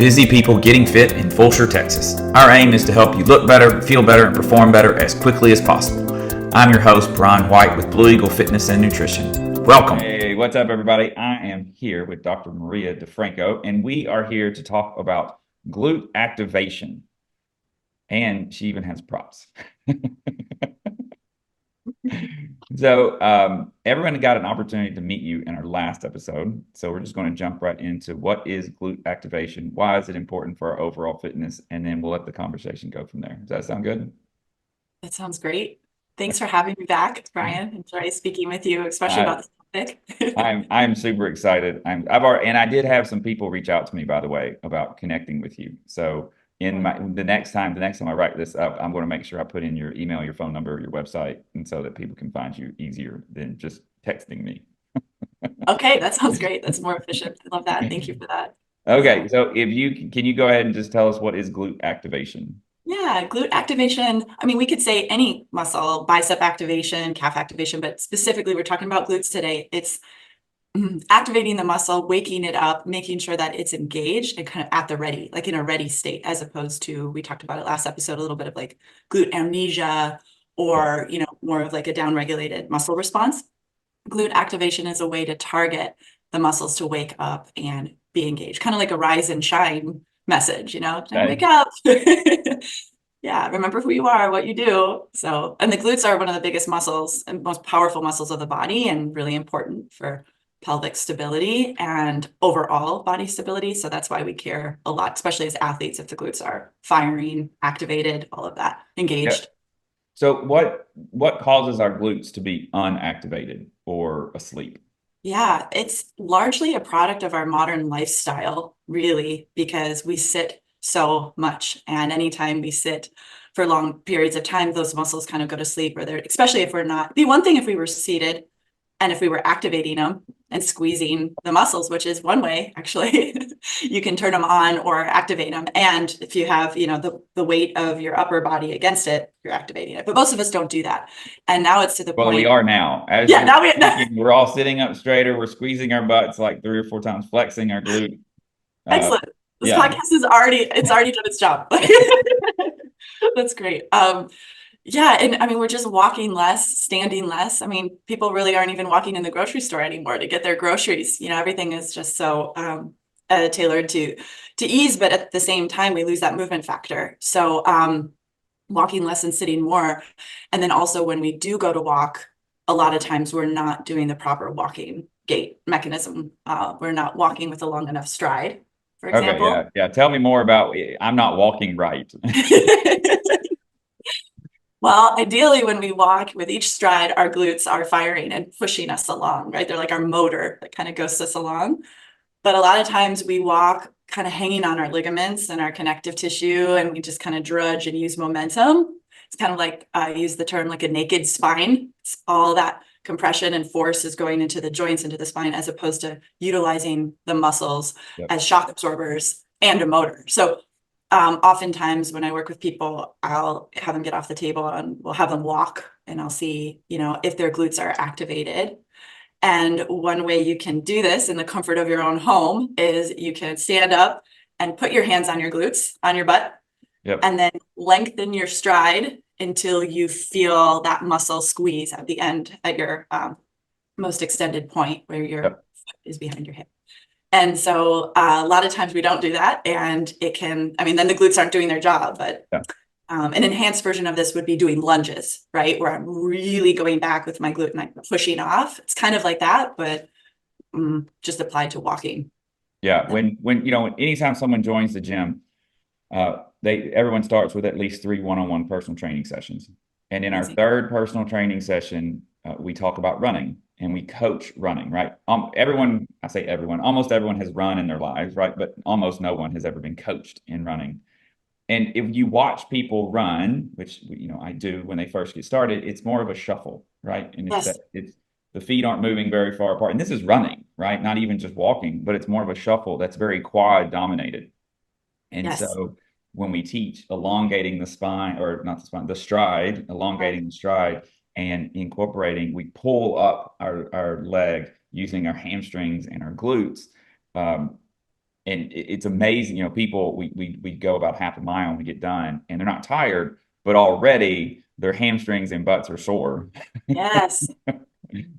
busy people getting fit in Fulshear, Texas. Our aim is to help you look better, feel better, and perform better as quickly as possible. I'm your host, Brian White with Blue Eagle Fitness and Nutrition. Welcome. Hey, what's up, everybody? I am here with Dr. Maria DeFranco, and we are here to talk about glute activation. And she even has props. So everyone got an opportunity to meet you in our last episode. So we're just going to jump right into what is glute activation, why is it important for our overall fitness, and then we'll let the conversation go from there. Does that sound good? That sounds great. Thanks for having me back, Brian. Enjoy speaking with you, especially about this topic. I'm super excited. I did have some people reach out to me, by the way, about connecting with you. So the next time I write this up, I'm going to make sure I put in your email, your phone number, your website, and so that people can find you easier than just texting me. Okay, that sounds great. That's more efficient. I love that. Thank you for that. Okay, so can you go ahead and just tell us what is glute activation? Yeah, glute activation. I mean, we could say any muscle, bicep activation, calf activation, but specifically we're talking about glutes today. It's activating the muscle, waking it up, making sure that it's engaged and kind of at the ready, like in a ready state, as opposed to, we talked about it last episode, a little bit of like glute amnesia or, more of like a downregulated muscle response. Glute activation is a way to target the muscles to wake up and be engaged, kind of like a rise and shine message, wake up. Yeah, remember who you are, what you do. So, and the glutes are one of the biggest muscles and most powerful muscles of the body and really important for pelvic stability and overall body stability. So that's why we care a lot, especially as athletes, if the glutes are firing, activated, all of that, engaged. Yeah. So what causes our glutes to be unactivated or asleep? Yeah, it's largely a product of our modern lifestyle, really, because we sit so much. And anytime we sit for long periods of time, those muscles kind of go to sleep, or they're, especially if we're not, it'd be one thing if we were seated and if we were activating them and squeezing the muscles, which is one way, actually, you can turn them on or activate them. And if you have, the weight of your upper body against it, you're activating it. But most of us don't do that. And now it's to the point. Well, we are now. We're all sitting up straighter. We're squeezing our butts like 3 or 4 times, flexing our glute. Excellent. This podcast is already done its job. That's great. Yeah, and I mean, we're just walking less, standing less. I mean, people really aren't even walking in the grocery store anymore to get their groceries. Everything is just so tailored to ease, but at the same time, we lose that movement factor. So walking less and sitting more. And then also when we do go to walk, a lot of times we're not doing the proper walking gait mechanism. We're not walking with a long enough stride, for example. Okay, yeah. Tell me more about, I'm not walking right. Well, ideally, when we walk with each stride, our glutes are firing and pushing us along, right? They're like our motor that kind of goes us along. But a lot of times we walk kind of hanging on our ligaments and our connective tissue, and we just kind of drudge and use momentum. It's kind of like, I use the term like a naked spine. It's all that compression and force is going into the joints, into the spine, as opposed to utilizing the muscles as shock absorbers and a motor. So oftentimes when I work with people, I'll have them get off the table and we'll have them walk, and I'll see, if their glutes are activated. And one way you can do this in the comfort of your own home is you can stand up and put your hands on your glutes, on your butt, and then lengthen your stride until you feel that muscle squeeze at the end at your most extended point where your foot is behind your hip. And so a lot of times we don't do that, and it can, then the glutes aren't doing their job, but an enhanced version of this would be doing lunges, right? Where I'm really going back with my glute and I'm pushing off. It's kind of like that, but just applied to walking. Yeah. When anytime someone joins the gym, everyone starts with at least 3 one-on-one personal training sessions. And in our third personal training session, we talk about running. And we coach running, right? Almost everyone has run in their lives, right? But almost no one has ever been coached in running. And if you watch people run, which I do when they first get started, it's more of a shuffle, right? And it's the feet aren't moving very far apart. And this is running, right? Not even just walking, but it's more of a shuffle that's very quad dominated. And so when we teach elongating the spine, or not the spine, the stride, elongating the stride, and incorporating, we pull up our leg using our hamstrings and our glutes. and it's amazing, you know, people, we go about half a mile and we get done and they're not tired, but already their hamstrings and butts are sore Yes.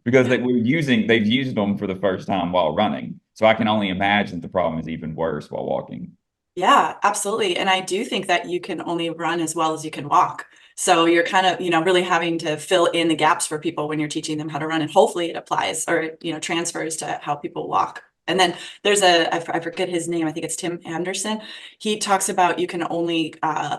because they've used them for the first time while running. So I can only imagine the problem is even worse while walking. Yeah, absolutely. And I do think that you can only run as well as you can walk. So you're kind of, really having to fill in the gaps for people when you're teaching them how to run. And hopefully it applies or, transfers to how people walk. And then there's I forget his name. I think it's Tim Anderson. He talks about you can only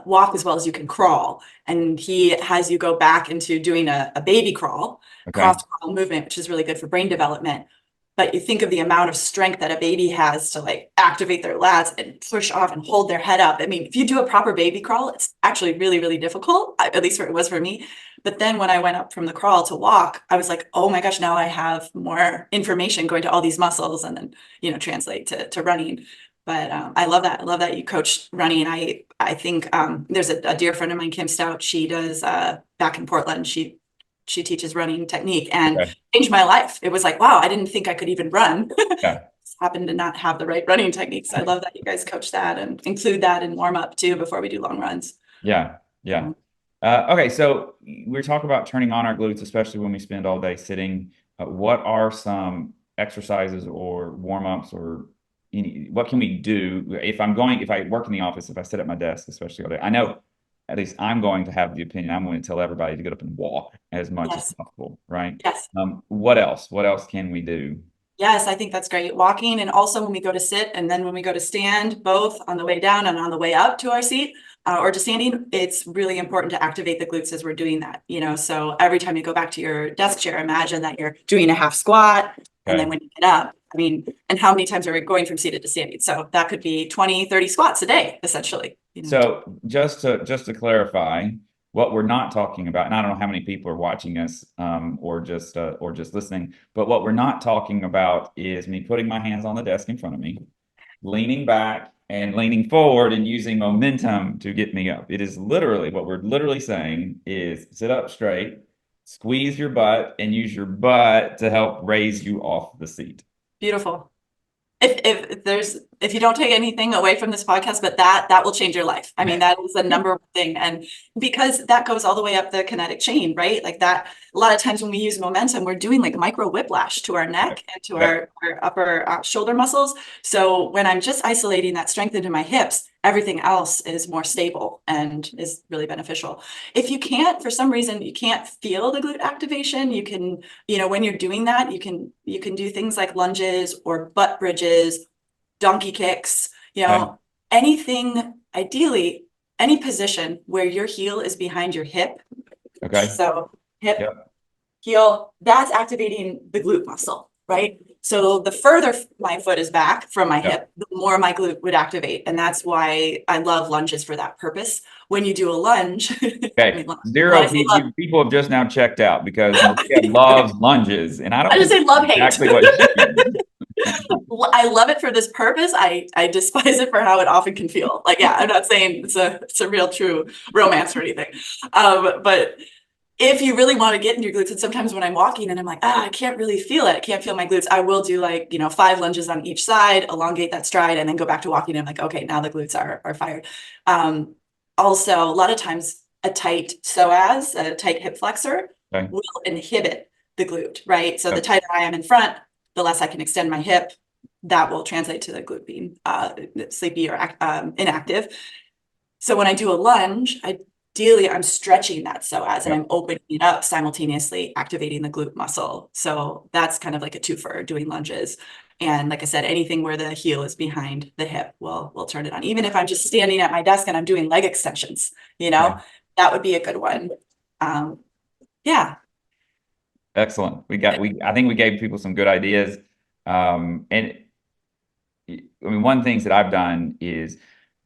walk as well as you can crawl. And he has you go back into doing a baby crawl, Okay. cross crawl movement, which is really good for brain development. But you think of the amount of strength that a baby has to like activate their lats and push off and hold their head up. I mean, if you do a proper baby crawl, it's actually really, really difficult, at least it was for me. But then when I went up from the crawl to walk, I was like, oh my gosh, now I have more information going to all these muscles and then, translate to running. But I love that. I love that you coach running. I think there's a dear friend of mine, Kim Stout. She does back in Portland. She teaches running technique and Okay. changed my life. It was like, wow, I didn't think I could even run. Yeah. Just happened to not have the right running techniques. I love that you guys coach that and include that in warm up too before we do long runs. Yeah. Yeah. Okay, so we're talking about turning on our glutes, especially when we spend all day sitting. What are some exercises or warm-ups or what can we do if I work in the office, if I sit at my desk, especially all day? I know at least I'm going to have the opinion. I'm going to tell everybody to get up and walk as much as Yes. possible, right? Yes. What else? What else can we do? Yes, I think that's great. Walking and also when we go to sit and then when we go to stand, both on the way down and on the way up to our seat or to standing, it's really important to activate the glutes as we're doing that. So every time you go back to your desk chair, imagine that you're doing a half squat. And then Okay. when you get up, I mean, and how many times are we going from seated to standing? So that could be 20, 30 squats a day, essentially. So just to clarify, what we're not talking about, and I don't know how many people are watching us or just listening, but what we're not talking about is me putting my hands on the desk in front of me, leaning back and leaning forward and using momentum to get me up. It is literally what we're literally saying is sit up straight, squeeze your butt, and use your butt to help raise you off the seat. Beautiful. If you don't take anything away from this podcast, but that will change your life. I mean, that is the number one thing. And because that goes all the way up the kinetic chain, right? Like that, a lot of times when we use momentum, we're doing like micro whiplash to our neck and to Yep. our upper shoulder muscles. So when I'm just isolating that strength into my hips, everything else is more stable and is really beneficial. If you can't, for some reason, you can't feel the glute activation, you can, when you're doing that, you can do things like lunges or butt bridges, donkey kicks, Okay. anything, ideally, any position where your heel is behind your hip. Okay. So hip, Yep. heel, that's activating the glute muscle, right? So the further my foot is back from my Yep. hip, the more my glute would activate. And that's why I love lunges for that purpose. When you do a lunge, I Okay. mean, when I Zero say love, people have just now checked out because Maria loves lunges, and I I don't just think say love that's hate. exactly what she means. I love it for this purpose. I despise it for how it often can feel. Like, yeah, I'm not saying it's a real true romance or anything. But if you really want to get in your glutes, and sometimes when I'm walking and I'm like, I can't really feel it. I can't feel my glutes. I will do like, 5 lunges on each side, elongate that stride, and then go back to walking. And I'm like, okay, now the glutes are fired. Also, a lot of times a tight psoas, a tight hip flexor Okay. will inhibit the glute, right? So the Yep. tighter I am in front, the less I can extend my hip. That will translate to the glute being sleepy or inactive. So when I do a lunge, ideally I'm stretching that psoas and Yep. I'm opening it up, simultaneously activating the glute muscle. So that's kind of like a twofer doing lunges. And like I said, anything where the heel is behind the hip will turn it on. Even if I'm just standing at my desk and I'm doing leg extensions, Okay. that would be a good one. Yeah. Excellent. I think we gave people some good ideas. And I mean, one of the things that I've done is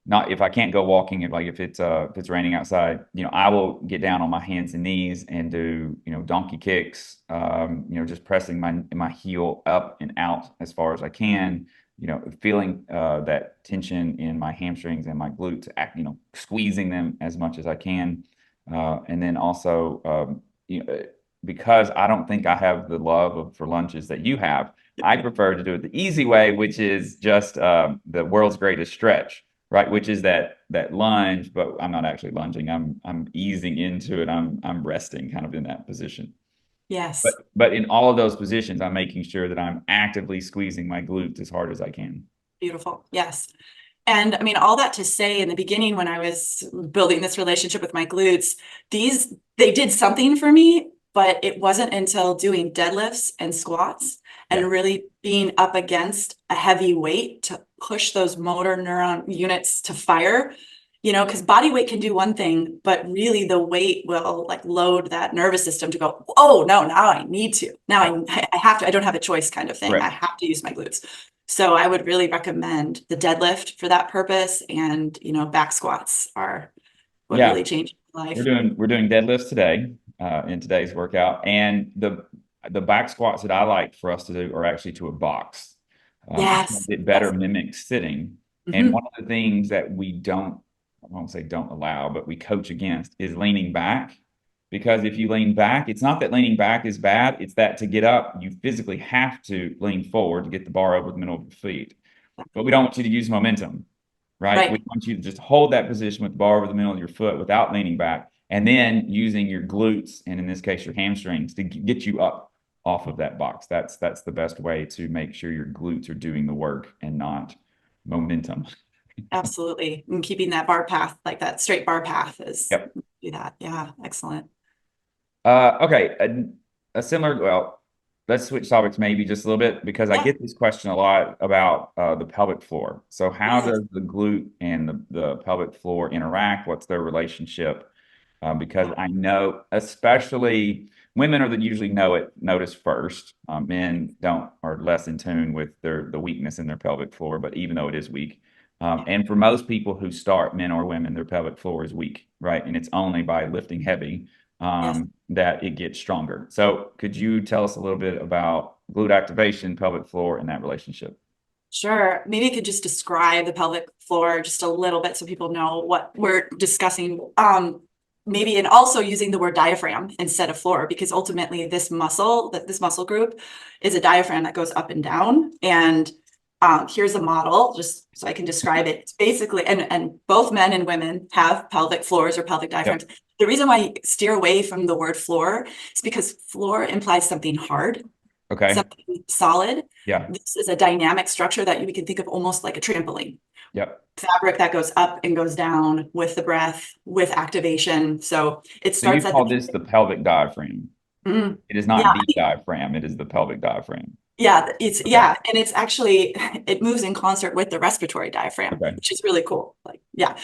not if I can't go walking, if it's raining outside, I will get down on my hands and knees and do, donkey kicks, just pressing my heel up and out as far as I can, feeling that tension in my hamstrings and my glutes, squeezing them as much as I can. And then also, because I don't think I have the love for lunges that you have, I prefer to do it the easy way, which is just the world's greatest stretch, right? Which is that lunge, but I'm not actually lunging. I'm easing into it. I'm resting kind of in that position. Yes. But in all of those positions, I'm making sure that I'm actively squeezing my glutes as hard as I can. Beautiful. Yes. And I mean, all that to say, in the beginning, when I was building this relationship with my glutes, they did something for me, but it wasn't until doing deadlifts and squats and Yeah. really being up against a heavy weight to push those motor neuron units to fire, because body weight can do one thing, but really the weight will like load that nervous system to go, oh, no, now I need to. Now I have to, I don't have a choice kind of thing. Right. I have to use my glutes. So I would really recommend the deadlift for that purpose, and back squats are what Yeah. really changed my life. We're doing deadlifts today in today's workout, and the back squats that I like for us to do are actually to a box. Yes. It better mimics sitting. And one of the things that we don't, I won't say don't allow, but we coach against is leaning back. Because if you lean back, it's not that leaning back is bad, it's that to get up, you physically have to lean forward to get the bar over the middle of your feet. But we don't want you to use momentum, right? We Right. want you to just hold that position with the bar over the middle of your foot without leaning back, and then using your glutes, and in this case, your hamstrings, to get you up off of that box. That's the best way to make sure your glutes are doing the work and not momentum. Absolutely. And keeping that bar path, like that straight bar path is Yep. do that. Yeah. Excellent. Okay. A similar, well, let's switch topics maybe just a little bit, because I Yeah. get this question a lot about the pelvic floor. So how Yes. does the glute and the pelvic floor interact? What's their relationship? Because I know, especially women are that usually notice first. Men are less in tune with the weakness in their pelvic floor, but even though it is weak. And for most people who start, men or women, their pelvic floor is weak, right? And it's only by lifting heavy Yes. that it gets stronger. So could you tell us a little bit about glute activation, pelvic floor, and that relationship? Sure. Maybe you could just describe the pelvic floor just a little bit so people know what we're discussing. Maybe, and also using the word diaphragm instead of floor, because ultimately this muscle group is a diaphragm that goes up and down. And here's a model just so I can describe it. It's basically, and both men and women have pelvic floors or pelvic diaphragms. Yep. The reason why you steer away from the word floor is because floor implies something hard, Okay. something solid. Yeah. This is a dynamic structure that we can think of almost like a trampoline. Yep. Fabric that goes up and goes down with the breath, with activation. So it So you starts at call this the pelvic diaphragm. Mm, It is yeah, not the diaphragm, it is the pelvic diaphragm. it's Okay. and it's actually it moves in concert with the respiratory diaphragm, Okay. which is really cool. Like, yeah.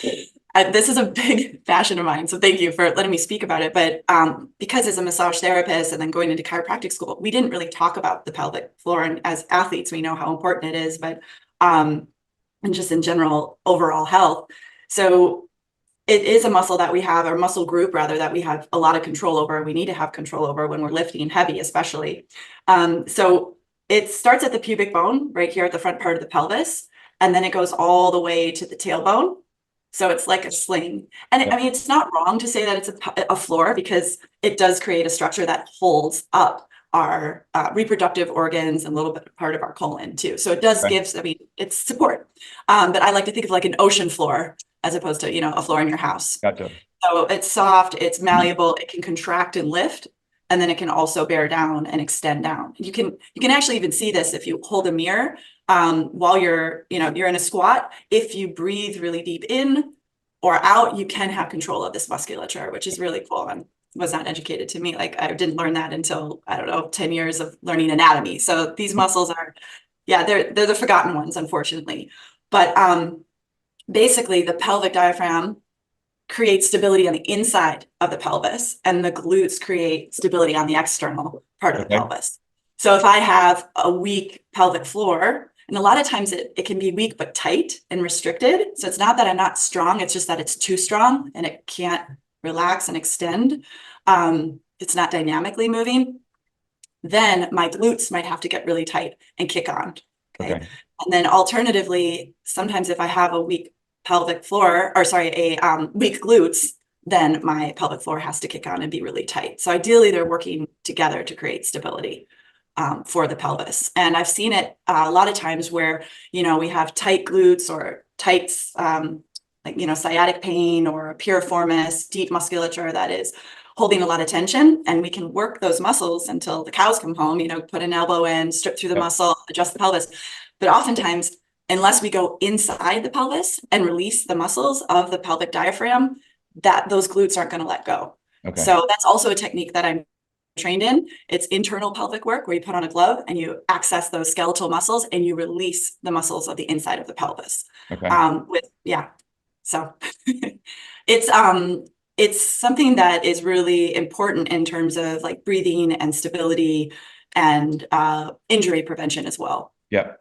This is a big passion of mine, so thank you for letting me speak about it. But because as a massage therapist and then going into chiropractic school, we didn't really talk about the pelvic floor, and as athletes, we know how important it is, but and just in general overall health. So it is a muscle that we have, or muscle group rather, that we have a lot of control over. We need to have control over when we're lifting heavy, especially. So it starts at the pubic bone right here at the front part of the pelvis, and then it goes all the way to the tailbone. So it's like a sling. And I mean, it's not wrong to say that it's a floor, because it does create a structure that holds up our reproductive organs and a little bit part of our colon too. So it does Okay. give, I mean, it's support. But I like to think of like an ocean floor as opposed to, a floor in your house. Gotcha. So it's soft, it's malleable, it can contract and lift, and then it can also bear down and extend down. You can actually even see this if you hold a mirror while you're in a squat. If you breathe really deep in or out, you can have control of this musculature, which is really cool. And was not educated to me. Like, I didn't learn that until, I don't know, 10 years of learning anatomy. So these muscles are, yeah, they're the forgotten ones, unfortunately. But basically the pelvic diaphragm creates stability on the inside of the pelvis, and the glutes create stability on the external part of the Okay. pelvis. So if I have a weak pelvic floor, and a lot of times it can be weak but tight and restricted. So it's not that I'm not strong, it's just that it's too strong and it can't relax and extend. It's not dynamically moving. Then my glutes might have to get really tight and kick on. Okay. Okay. And then alternatively, sometimes if I have a weak pelvic floor, or sorry, weak glutes, then my pelvic floor has to kick on and be really tight. So ideally they're working together to create stability. for the pelvis. And I've seen it a lot of times where, we have tight glutes or tight, like, sciatic pain or piriformis, deep musculature that is holding a lot of tension, and we can work those muscles until the cows come home, put an elbow in, strip through the muscle, adjust the pelvis. But oftentimes, unless we go inside the pelvis and release the muscles of the pelvic diaphragm, that those glutes aren't going to let go. Okay. So that's also a technique that I'm trained in. It's internal pelvic work where you put on a glove and you access those skeletal muscles and you release the muscles of the inside of the pelvis. Okay. So it's something that is really important in terms of like breathing and stability and injury prevention as well. Yeah.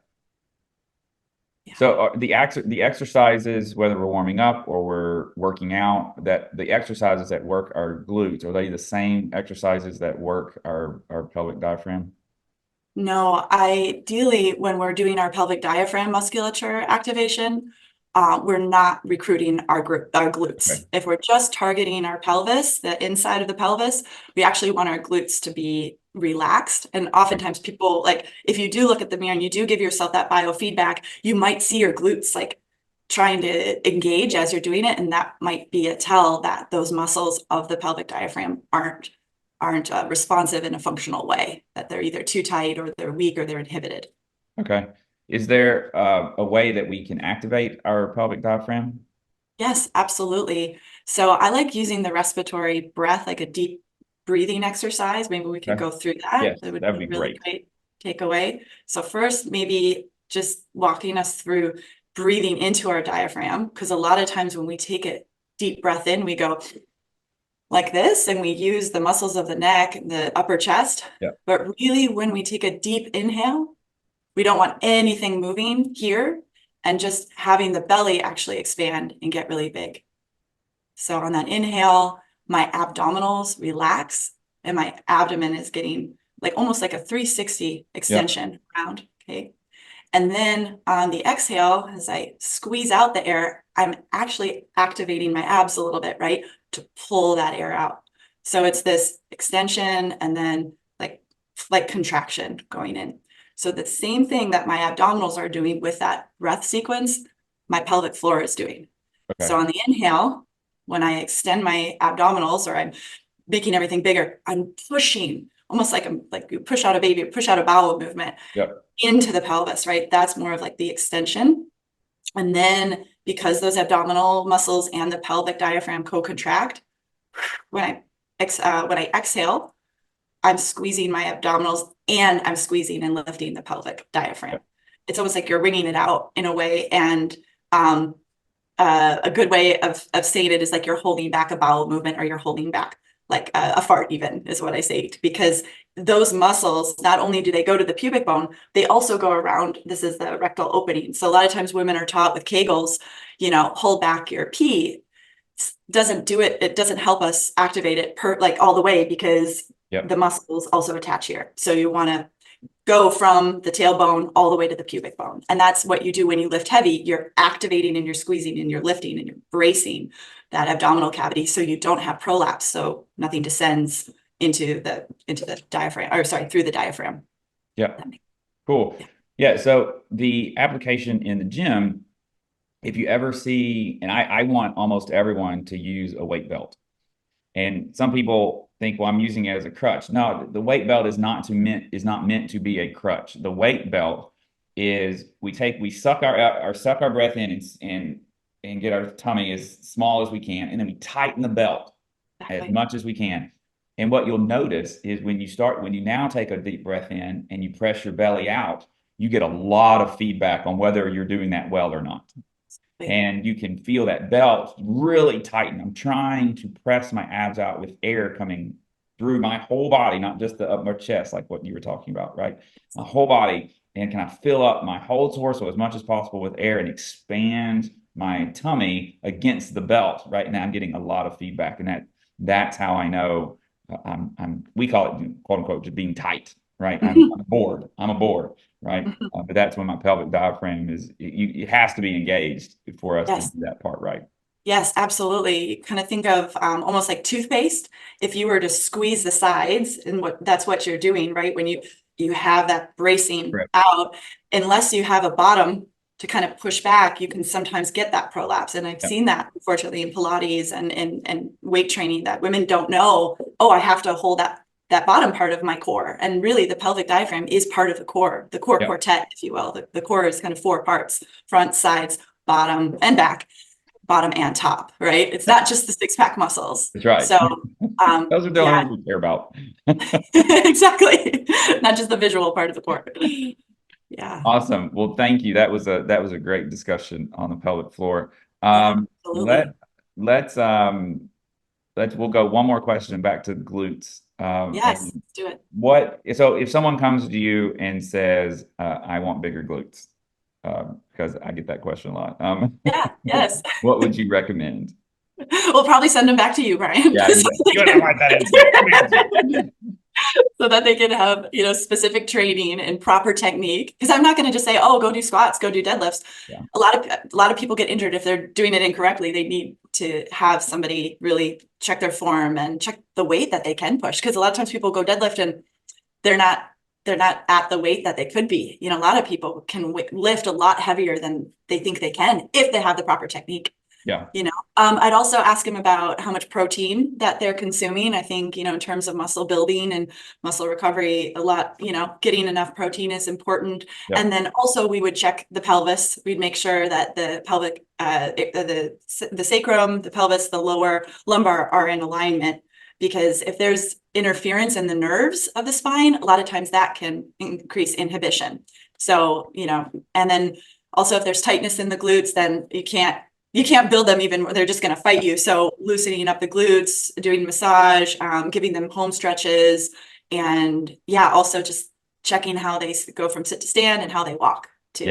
So the exercises, whether we're warming up or we're working out, that the exercises that work our glutes, are they the same exercises that work our pelvic diaphragm? No, ideally, when we're doing our pelvic diaphragm musculature activation, we're not recruiting our glutes. Okay. If we're just targeting our pelvis, the inside of the pelvis, we actually want our glutes to be relaxed. And oftentimes people, like, if you do look at the mirror and you do give yourself that biofeedback, you might see your glutes like trying to engage as you're doing it. And that might be a tell that those muscles of the pelvic diaphragm aren't responsive in a functional way, that they're either too tight or they're weak or they're inhibited. Okay. Is there a way that we can activate our pelvic diaphragm? Yes, absolutely. So I like using the respiratory breath, like a deep breathing exercise. Maybe we could go through that. Yes, That would that'd be be really great. great takeaway. So first, maybe just walking us through breathing into our diaphragm, because a lot of times when we take a deep breath in, we go like this, and we use the muscles of the neck, the upper chest. Yeah. But really, when we take a deep inhale, we don't want anything moving here, and just having the belly actually expand and get really big. So on that inhale, my abdominals relax and my abdomen is getting like almost like a 360 extension around. Okay. And then on the exhale, as I squeeze out the air, I'm actually activating my abs a little bit, right? To pull that air out. So it's this extension and then like contraction going in. So the same thing that my abdominals are doing with that breath sequence, my pelvic floor is doing. Okay. So on the inhale, when I extend my abdominals or I'm making everything bigger, I'm pushing almost like you push out a baby, push out a bowel movement into the pelvis, right? That's more of like the extension. And then because those abdominal muscles and the pelvic diaphragm co-contract, when I exhale, I'm squeezing my abdominals and I'm squeezing and lifting the pelvic diaphragm. It's almost like you're wringing it out in a way. And a good way of saying it is like you're holding back a bowel movement, or you're holding back like a fart, even is what I say, because those muscles, not only do they go to the pubic bone, they also go around. This is the rectal opening. So a lot of times women are taught with Kegels, hold back your pee. Doesn't do it. It doesn't help us activate it like all the way, because the muscles also attach here. So you want to go from the tailbone all the way to the pubic bone. And that's what you do when you lift heavy. You're activating and you're squeezing and you're lifting and you're bracing that abdominal cavity so you don't have prolapse. So nothing descends into the diaphragm, or sorry, through the diaphragm. Yeah. Cool. Yeah. So the application in the gym, if you ever see, and I want almost everyone to use a weight belt. And some people think, well, I'm using it as a crutch. No, the weight belt is not meant to be a crutch. The weight belt is we suck our breath in and get our tummy as small as we can, and then we tighten the belt as much as we can. And what you'll notice is when you now take a deep breath in and you press your belly out, you get a lot of feedback on whether you're doing that well or not. And you can feel that belt really tighten. I'm trying to press my abs out with air coming through my whole body, not just the upper chest, like what you were talking about, right? My whole body. And can I fill up my whole torso as much as possible with air and expand my tummy against the belt, right? Now I'm getting a lot of feedback, and that's how I know we call it, quote unquote, just being tight, right? I'm bored. Right. But that's when my pelvic diaphragm it has to be engaged for us to do that part right. Yes, absolutely. You kind of think of almost like toothpaste. If you were to squeeze the sides, and that's what you're doing, right? When you you have that bracing Right. out, unless you have a bottom to kind of push back, you can sometimes get that prolapse. And I've Yep. seen that, unfortunately, in Pilates and weight training, that women don't know, oh, I have to hold that bottom part of my core. And really the pelvic diaphragm is part of the core Yep. quartet, if you will. The core is kind of 4 parts: front, sides, bottom, and back, bottom and top, right? It's not just the 6-pack muscles. That's right. So, Those are the yeah, only ones we care about. exactly. Not just the visual part of the core. Yeah. Awesome. Well, thank you. That was a great discussion on the pelvic floor. Yeah, absolutely. We'll go one more question back to the glutes. Yes, And let's do it. so if someone comes to you and says, I want bigger glutes, because I get that question a lot. Yeah, yes. What would you recommend? We'll probably send them back to you, Brian. Yeah, so they you can- write that in. so that they can have, specific training and proper technique. Because I'm not going to just say, oh, go do squats, go do deadlifts. Yeah. A lot of people get injured if they're doing it incorrectly. They need to have somebody really check their form and check the weight that they can push. Because a lot of times people go deadlift and they're not at the weight that they could be. A lot of people can lift a lot heavier than they think they can if they have the proper technique. Yeah. I'd also ask them about how much protein that they're consuming. I think, in terms of muscle building and muscle recovery, a lot, getting enough protein is important. Yeah. And then also we would check the pelvis. We'd make sure that the pelvic, the sacrum, the pelvis, the lower lumbar are in alignment, because if there's interference in the nerves of the spine, a lot of times that can increase inhibition. So, and then also if there's tightness in the glutes, then you can't build them, even they're just going to fight you. So loosening up the glutes, doing massage, giving them home stretches, and also just checking how they go from sit to stand and how they walk too.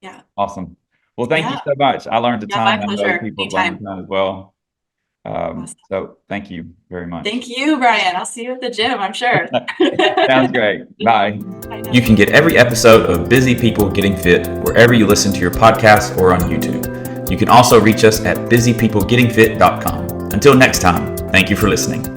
Yeah. Awesome. Well, thank you so much. I learned a ton. My I know pleasure. people have learned a ton as well. Awesome. So thank you very much. Thank you, Brian. I'll see you at the gym, I'm sure. Sounds great. Bye. You can get every episode of Busy People Getting Fit wherever you listen to your podcast or on YouTube. You can also reach us at busypeoplegettingfit.com. Until next time, thank you for listening.